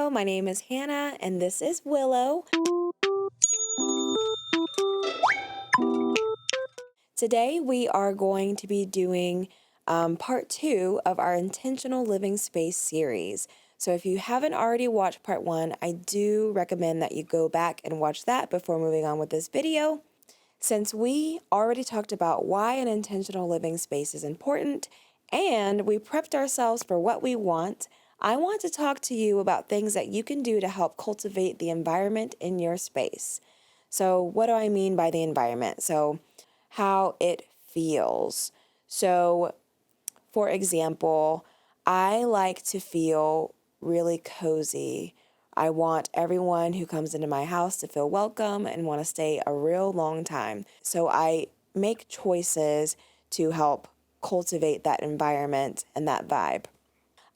Hello, my name is Hannah, and this is Willow. Today, we are going to be doing part 2 of our Intentional Living Space series. So if you haven't already watched part 1, I do recommend that you go back and watch that before moving on with this video. Since we already talked about why an intentional living space is important and we prepped ourselves for what we want, I want to talk to you about things that you can do to help cultivate the environment in your space. So, what do I mean by the environment? So, how it feels. So, for example, I like to feel really cozy. I want everyone who comes into my house to feel welcome and want to stay a real long time. So I make choices to help cultivate that environment and that vibe.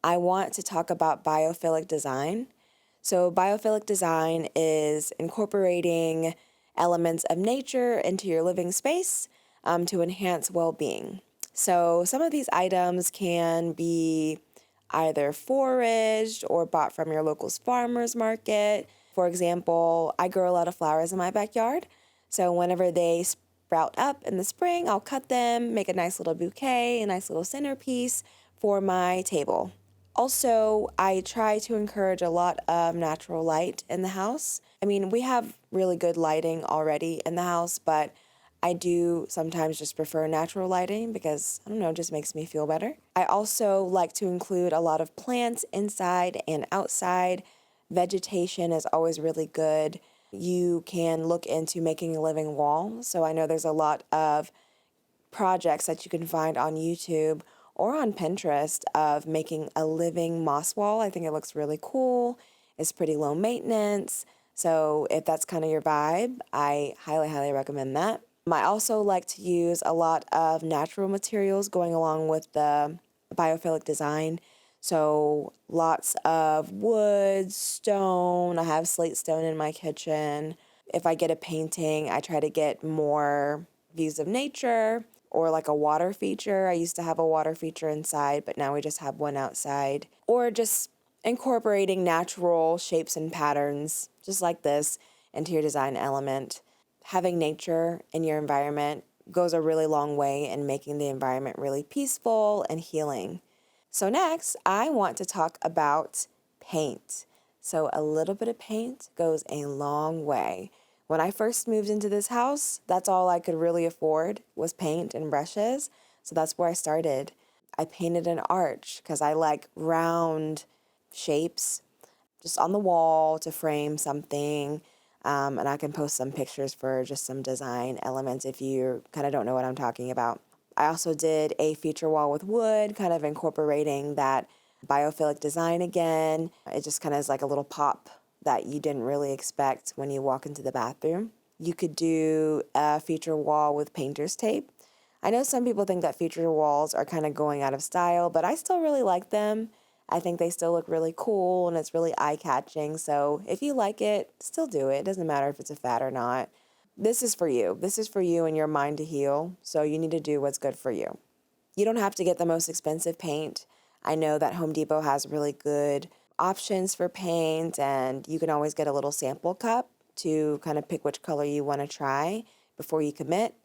I want to talk about biophilic design. So, biophilic design is incorporating elements of nature into your living space to enhance well being. So, some of these items can be either foraged or bought from your local farmer's market. For example, I grow a lot of flowers in my backyard. So, whenever they sprout up in the spring, I'll cut them, make a nice little bouquet, a nice little centerpiece for my table. Also, I try to encourage a lot of natural light in the house. I mean, we have really good lighting already in the house, but I do sometimes just prefer natural lighting because, I don't know, it just makes me feel better. I also like to include a lot of plants inside and outside. Vegetation is always really good. You can look into making a living wall. So I know there's a lot of projects that you can find on YouTube or on Pinterest of making a living moss wall. I think it looks really cool. It's pretty low maintenance. So if that's kind of your vibe, I highly, highly recommend that. I also like to use a lot of natural materials going along with the biophilic design. So lots of wood, stone. I have slate stone in my kitchen. If I get a painting, I try to get more views of nature or like a water feature. I used to have a water feature inside, but now we just have one outside. Or just incorporating natural shapes and patterns, just like this, into your design element. Having nature in your environment goes a really long way in making the environment really peaceful and healing. So next, I want to talk about paint. So a little bit of paint goes a long way. When I first moved into this house, that's all I could really afford was paint and brushes. So that's where I started. I painted an arch because I like round shapes just on the wall to frame something. And I can post some pictures for just some design elements if you kind of don't know what I'm talking about. I also did a feature wall with wood, kind of incorporating that biophilic design again. It just kind of is like a little pop that you didn't really expect when you walk into the bathroom. You could do a feature wall with painter's tape. I know some people think that feature walls are kind of going out of style, but I still really like them. I think they still look really cool and it's really eye-catching. So if you like it, still do it. It doesn't matter if it's a fad or not. This is for you. This is for you and your mind to heal. So you need to do what's good for you. You don't have to get the most expensive paint. I know that Home Depot has really good options for paint, and you can always get a little sample cup to kind of pick which color you want to try before you commit.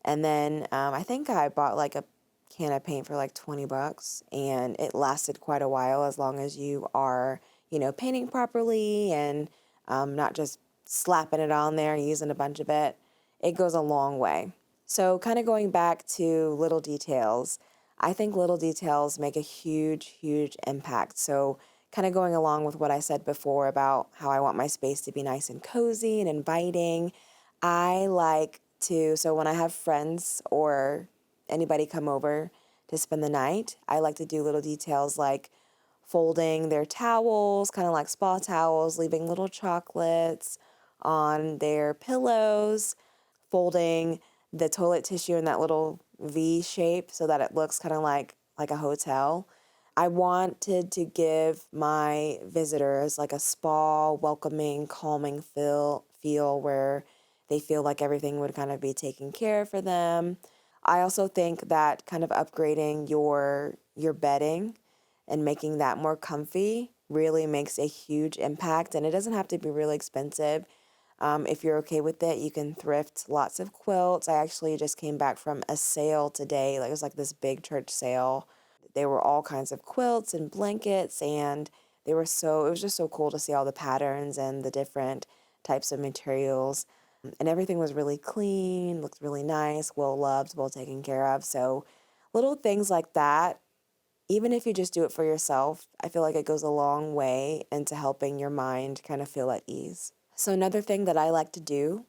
And then I think I bought like a can of paint for like $20, and it lasted quite a while as long as you are, painting properly and not just slapping it on there and using a bunch of it. It goes a long way. So kind of going back to little details, I think little details make a huge, huge impact. So kind of going along with what I said before about how I want my space to be nice and cozy and inviting, I like to, so when I have friends or anybody come over to spend the night, I like to do little details like folding their towels, kind of like spa towels, leaving little chocolates on their pillows, folding the toilet tissue in that little V shape so that it looks kind of like a hotel. I wanted to give my visitors like a spa, welcoming, calming feel where they feel like everything would kind of be taken care of for them. I also think that kind of upgrading your bedding and making that more comfy really makes a huge impact, and it doesn't have to be really expensive. If you're okay with it, you can thrift lots of quilts. I actually just came back from a sale today. Like, it was like this big church sale. There were all kinds of quilts and blankets, and it was just so cool to see all the patterns and the different types of materials. And everything was really clean, looked really nice, well loved, well taken care of. So little things like that, even if you just do it for yourself, I feel like it goes a long way into helping your mind kind of feel at ease. So another thing that I like to do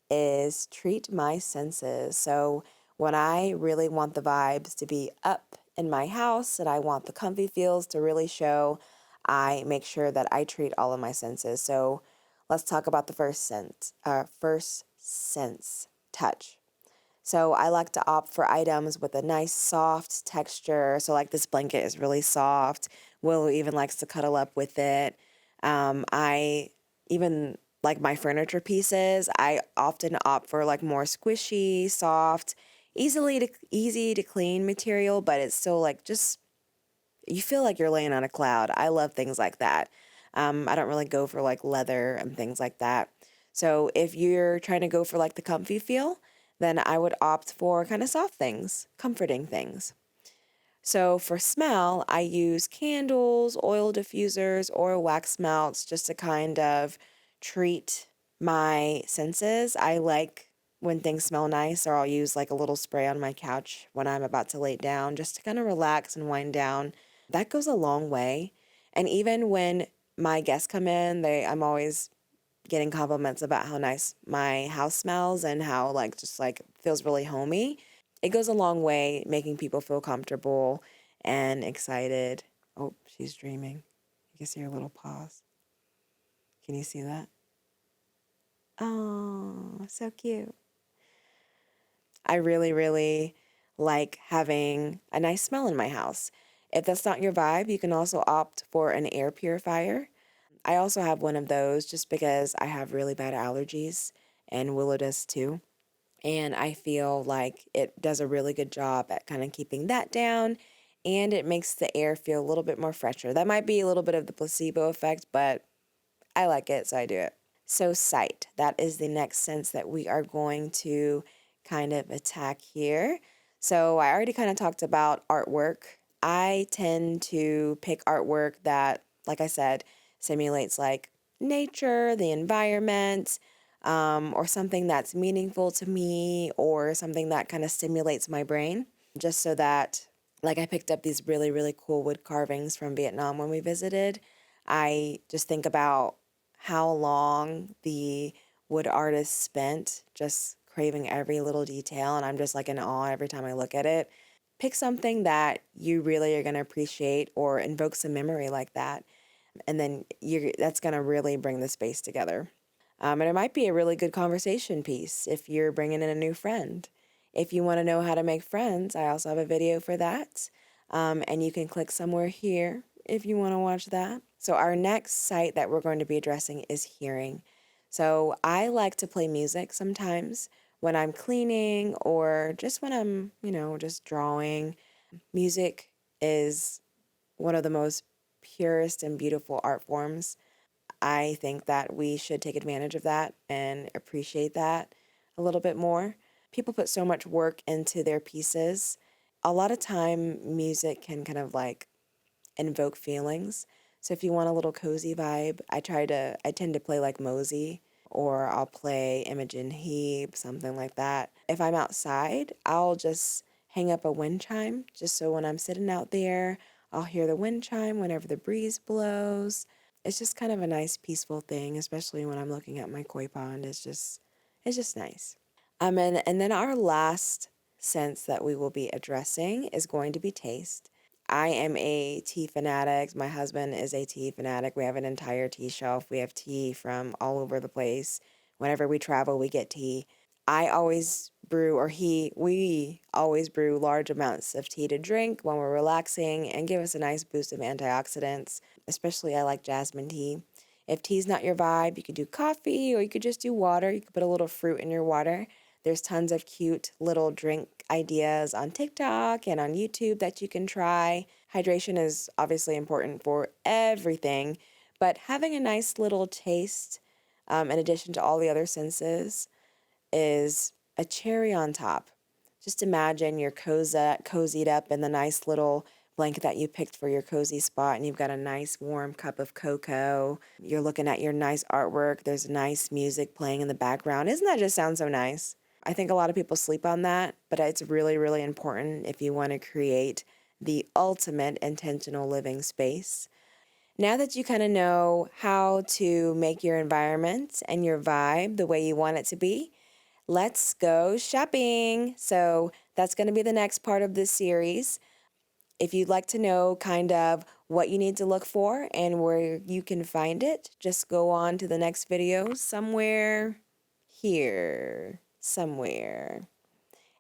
is treat my senses. So when I really want the vibes to be up in my house and I want the comfy feels to really show, I make sure that I treat all of my senses. So let's talk about the first sense, touch. So I like to opt for items with a nice soft texture. So like this blanket is really soft. Willow even likes to cuddle up with it. I even like my furniture pieces. I often opt for like more squishy, soft, easy to clean material, but it's still like just you feel like you're laying on a cloud. I love things like that. I don't really go for like leather and things like that. So if you're trying to go for like the comfy feel, then I would opt for kind of soft things, comforting things. So for smell, I use candles, oil diffusers, or wax melts just to kind of treat my senses. I like when things smell nice, or I'll use like a little spray on my couch when I'm about to lay down just to kind of relax and wind down. That goes a long way. And even when my guests come in, I'm always getting compliments about how nice my house smells and how like just like feels really homey. It goes a long way making people feel comfortable and excited. Oh, she's dreaming. You can see her little paws. Can you see that? Oh, so cute. I really, really like having a nice smell in my house. If that's not your vibe, you can also opt for an air purifier. I also have one of those just because I have really bad allergies, and Willow does too. And I feel like it does a really good job at kind of keeping that down, and it makes the air feel a little bit more fresher. That might be a little bit of the placebo effect, but I like it, so I do it. So, sight, that is the next sense that we are going to kind of attack here. So, I already kind of talked about artwork. I tend to pick artwork that, like I said, simulates like nature, the environment, or something that's meaningful to me, or something that kind of stimulates my brain, just so that, like, I picked up these really, really cool wood carvings from Vietnam when we visited. I just think about how long the wood artist spent just craving every little detail, and I'm just like in awe every time I look at it. Pick something that you really are going to appreciate or invoke some memory like that, and then that's going to really bring the space together. And it might be a really good conversation piece if you're bringing in a new friend. If you want to know how to make friends, I also have a video for that. And you can click somewhere here if you want to watch that. So, our next site that we're going to be addressing is hearing. So, I like to play music sometimes when I'm cleaning or just when I'm, just drawing. Music is one of the most purest and beautiful art forms. I think that we should take advantage of that and appreciate that a little bit more. People put so much work into their pieces. A lot of time, music can kind of like invoke feelings. So if you want a little cozy vibe, I tend to play like Mosey, or I'll play Imogen Heap, something like that. If I'm outside, I'll just hang up a wind chime just so when I'm sitting out there, I'll hear the wind chime whenever the breeze blows. It's just kind of a nice peaceful thing, especially when I'm looking at my koi pond. It's just nice. And then our last sense that we will be addressing is going to be taste. I am a tea fanatic. My husband is a tea fanatic. We have an entire tea shelf. We have tea from all over the place. Whenever we travel, we get tea. I always brew, we always brew large amounts of tea to drink when we're relaxing and give us a nice boost of antioxidants. Especially, I like jasmine tea. If tea's not your vibe, you could do coffee or you could just do water. You could put a little fruit in your water. There's tons of cute little drink ideas on TikTok and on YouTube that you can try. Hydration is obviously important for everything, but having a nice little taste, in addition to all the other senses, is a cherry on top. Just imagine you're cozied up in the nice little blanket that you picked for your cozy spot, and you've got a nice warm cup of cocoa. You're looking at your nice artwork. There's nice music playing in the background. Doesn't that just sound so nice? I think a lot of people sleep on that, but it's really, really important if you want to create the ultimate intentional living space. Now that you kind of know how to make your environment and your vibe the way you want it to be, let's go shopping. So that's going to be the next part of this series. If you'd like to know kind of what you need to look for and where you can find it, just go on to the next video somewhere here, somewhere.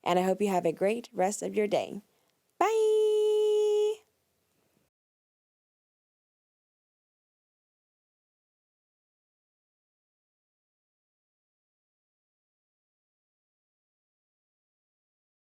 And I hope you have a great rest of your day. Bye.